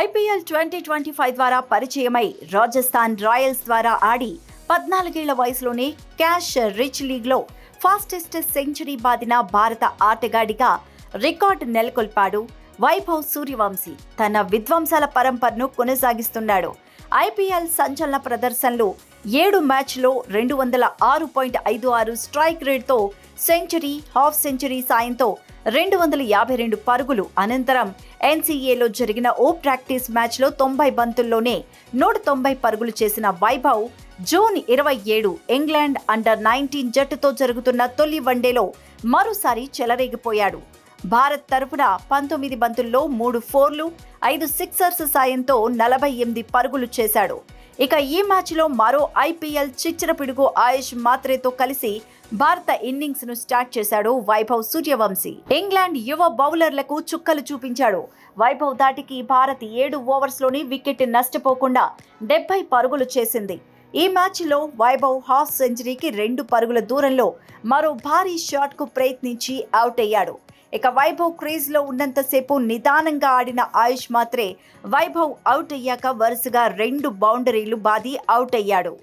IPL 2025 ద్వారా పరిచయమై Rajasthan Royals ద్వారా ఆడి 14 ఏళ్ల వయసులోనే క్యాష్ రిచ్ లీగ్లో ఫాస్టెస్ట్ సెంచరీ బాదిన భారత ఆటగాడిగా రికార్డు నెలకొల్పాడు వైభవ్ సూర్యవంశీ. తన విధ్వంసాల పరంపరను కొనసాగిస్తున్నాడు. ఐపీఎల్ సంచలన ప్రదర్శనలో 7 మ్యాచ్లో 206.56 స్ట్రైక్ రేట్తో సెంచరీ, హాఫ్ సెంచరీ సాయంతో 252 పరుగులు అనంతరం ఎన్సీఏలో జరిగిన ఓ ప్రాక్టీస్ మ్యాచ్లో 90 బంతుల్లోనే 190 పరుగులు చేసిన వైభవ్ జూన్ 27 ఇంగ్లాండ్ అండర్-19 జట్టుతో జరుగుతున్న తొలి వన్డేలో మరోసారి చెలరేగిపోయాడు. భారత్ తరపున 19 బంతుల్లో 3 ఫోర్లు, 5 సిక్సర్స్ సాయంతో 48 పరుగులు చేశాడు. ఇక ఈ మ్యాచ్లో మరో ఐపీఎల్ చిచ్చర పిడుగు ఆయుష్ మాత్రేతో కలిసి భారత ఇన్నింగ్స్ ను స్టార్ట్ చేశాడు వైభవ్ సూర్యవంశీ. ఇంగ్లాండ్ యువ బౌలర్లకు చుక్కలు చూపించాడు. వైభవ్ ధాటికి భారత్ 7 ఓవర్స్లోని వికెట్ నష్టపోకుండా 70 పరుగులు చేసింది. ఈ మ్యాచ్లో వైభవ్ హాఫ్ సెంచరీకి 2 పరుగుల దూరంలో మరో భారీ షాట్కు ప్రయత్నించి అవుట్ అయ్యాడు. ఇక వైభవ్ క్రీజ్లో ఉన్నంతసేపు నిదానంగా ఆడిన ఆయుష్ మాత్రే వైభవ్ అవుట్ అయ్యాక వరుసగా 2 బౌండరీలు బాది అవుట్ అయ్యాడు.